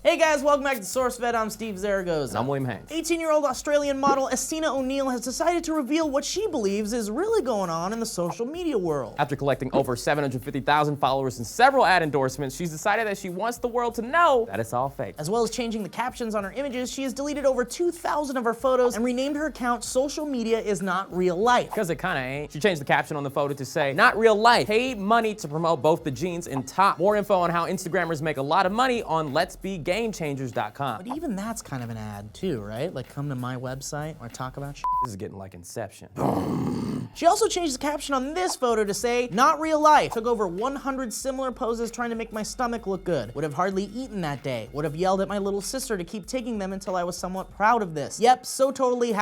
Hey guys, welcome back to SourceFed. I'm Steve Zaragoza. And I'm William Hanks. 18-year-old Australian model Estina O'Neill has decided to reveal what she believes is really going on in the social media world. After collecting over 750,000 followers and several ad endorsements, she's decided that she wants the world to know that it's all fake. As well as changing the captions on her images, she has deleted over 2,000 of her photos and renamed her account "Social Media is Not Real Life." Because it kinda ain't. She changed the caption on the photo to say, "Not real life. Paid money to promote both the jeans and top." More info on how Instagrammers make a lot of money on letsbegamechangers.com. But even that's kind of an ad too, right? Like, come to my website where I talk about shit. This is getting like Inception. She also changed the caption on this photo to say, "Not real life. Took over 100 similar poses trying to make my stomach look good. Would have hardly eaten that day. Would have yelled at my little sister to keep taking them until I was somewhat proud of this. Yep, so totally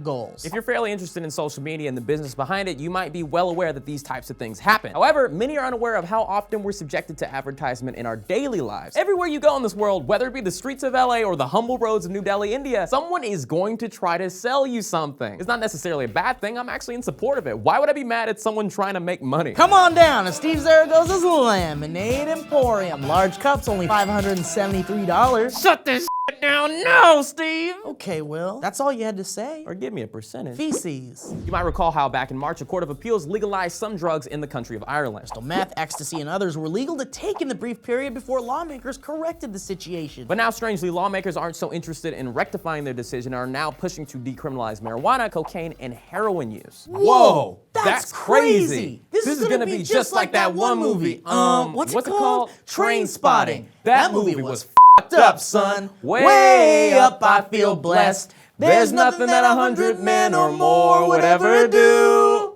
#goals. If you're fairly interested in social media and the business behind it, you might be well aware that these types of things happen. However, many are unaware of how often we're subjected to advertisement in our daily lives. Everywhere you go in this world, whether it be the streets of LA or the humble roads of New Delhi, India, someone is going to try to sell you something. It's not necessarily a bad thing. I'm actually in support of it. Why would I be mad at someone trying to make money? Come on down to Steve Zaragoza's Lemonade Emporium. Large cups, only $573. Shut this down now, Steve! Okay, Will, that's all you had to say. Or give me a percentage. Feces. You might recall how back in March, a court of appeals legalized some drugs in the country of Ireland. Crystal meth, ecstasy, and others were legal to take in the brief period before lawmakers corrected the situation. But now, strangely, lawmakers aren't so interested in rectifying their decision and are now pushing to decriminalize marijuana, cocaine, and heroin use. Whoa! That's crazy! This is gonna be just like that one movie. What's it called? Trainspotting. That movie was f***ed up, son. Way up, I feel blessed. There's nothing that 100 men or more would ever do.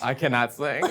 I cannot sing.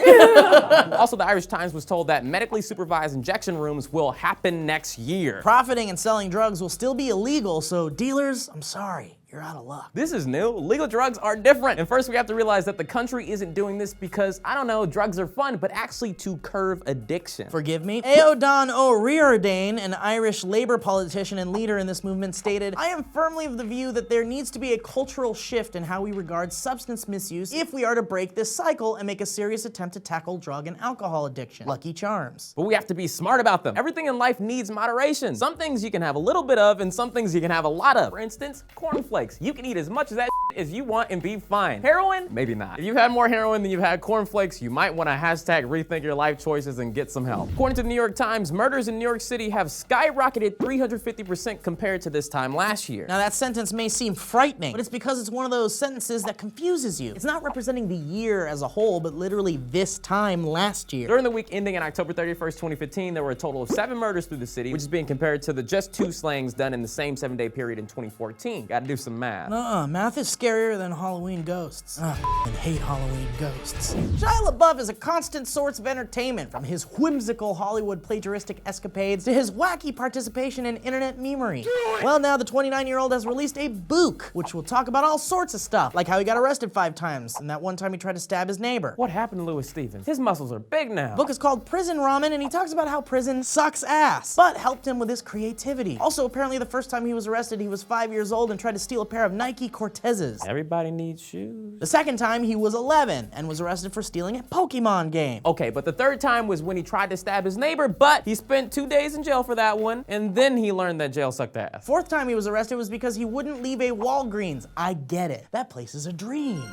Also, the Irish Times was told that medically supervised injection rooms will happen next year. Profiting and selling drugs will still be illegal, so dealers, I'm sorry. You're out of luck. This is new. Legal drugs are different. And first we have to realize that the country isn't doing this because, I don't know, drugs are fun, but actually to curb addiction. Forgive me? Eodan O'Riordan, an Irish Labour politician and leader in this movement, stated, "I am firmly of the view that there needs to be a cultural shift in how we regard substance misuse if we are to break this cycle and make a serious attempt to tackle drug and alcohol addiction." Lucky charms. But we have to be smart about them. Everything in life needs moderation. Some things you can have a little bit of, and some things you can have a lot of. For instance, cornflakes. You can eat as much of that as you want and be fine. Heroin? Maybe not. If you've had more heroin than you've had cornflakes, you might want to rethink your life choices and get some help. According to the New York Times, murders in New York City have skyrocketed 350% compared to this time last year. Now that sentence may seem frightening, but it's because it's one of those sentences that confuses you. It's not representing the year as a whole, but literally this time last year. During the week ending on October 31st, 2015, there were a total of 7 murders through the city, which is being compared to the just 2 slayings done in the same 7-day period in 2014. Gotta do some math. Math is scarier than Halloween ghosts. I hate Halloween ghosts. Shia LaBeouf is a constant source of entertainment, from his whimsical Hollywood plagiaristic escapades to his wacky participation in internet memery. Well, now the 29-year-old has released a book, which will talk about all sorts of stuff, like how he got arrested 5 times, and that one time he tried to stab his neighbor. What happened to Louis Stevens? His muscles are big now. The book is called Prison Ramen, and he talks about how prison sucks ass, but helped him with his creativity. Also, apparently the first time he was arrested, he was 5 years old and tried to steal a pair of Nike Cortezes. Everybody needs shoes. The second time, he was 11 and was arrested for stealing a Pokemon game. Okay, but the third time was when he tried to stab his neighbor, but he spent 2 days in jail for that one, and then he learned that jail sucked ass. Fourth time he was arrested was because he wouldn't leave a Walgreens. I get it. That place is a dream.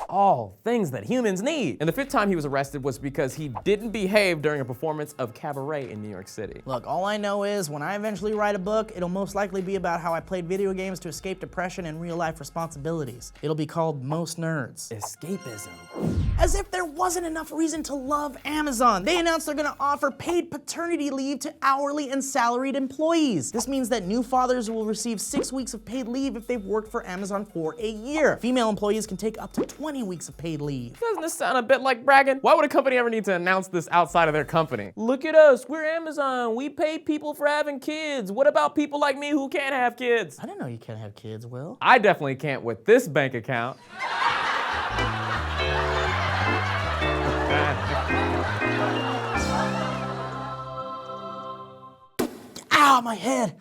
All things that humans need. And the 5th time he was arrested was because he didn't behave during a performance of Cabaret in New York City. Look, all I know is when I eventually write a book, it'll most likely be about how I played video games to escape depression and real-life responsibilities. It'll be called Most Nerds. Escapism. As if there wasn't enough reason to love Amazon, they announced they're gonna offer paid paternity leave to hourly and salaried employees. This means that new fathers will receive 6 weeks of paid leave if they've worked for Amazon for a year. Female employees can take up to 20 weeks of paid leave. Doesn't this sound a bit like bragging? Why would a company ever need to announce this outside of their company? Look at us, we're Amazon. We pay people for having kids. What about people like me who can't have kids? I didn't know you can't have kids, Will. I definitely can't with this bank account. Ow, my head.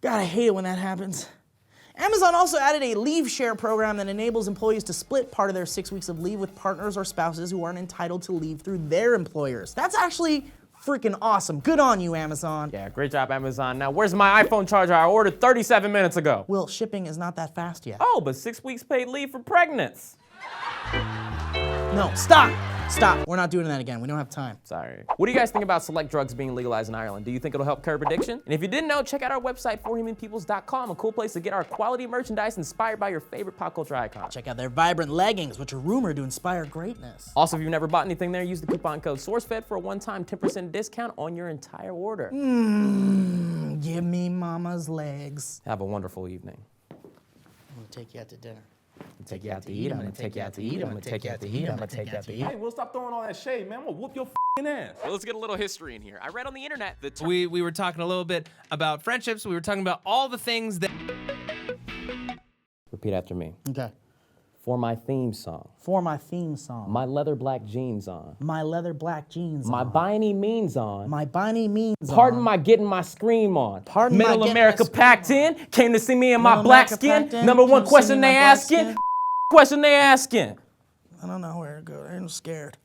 God, I hate it when that happens. Amazon also added a leave share program that enables employees to split part of their 6 weeks of leave with partners or spouses who aren't entitled to leave through their employers. That's actually freaking awesome. Good on you, Amazon. Yeah, great job, Amazon. Now, where's my iPhone charger I ordered 37 minutes ago? Will, shipping is not that fast yet. Oh, but 6 weeks paid leave for pregnants. No, stop! Stop. We're not doing that again. We don't have time. Sorry. What do you guys think about select drugs being legalized in Ireland? Do you think it'll help curb addiction? And if you didn't know, check out our website, forhumanpeoples.com, a cool place to get our quality merchandise inspired by your favorite pop culture icons. Check out their vibrant leggings, which are rumored to inspire greatness. Also, if you've never bought anything there, use the coupon code SourceFed for a one-time 10% discount on your entire order. Give me mama's legs. Have a wonderful evening. I'm gonna take you out to dinner. Take you out to eat, I'm gonna take you out to eat, I'm gonna take you out to eat, I'm gonna take you out to eat. Hey, Will, stop throwing all that shade, man. I'm gonna whoop your ass. Well, let's get a little history in here. I read on the internet that We were talking a little bit about friendships. We were talking about all the things that... Repeat after me. Okay. For my theme song, For my theme song. my leather black jeans on, My leather black jeans my on. by any means on, My by any means pardon on. my getting my scream on. Pardon my Middle getting America my scream packed on. in, came to see me in my Middle black America skin. packed in, Number came one to see question me they in my black asking, skin. question they asking. I don't know where to go. I'm scared.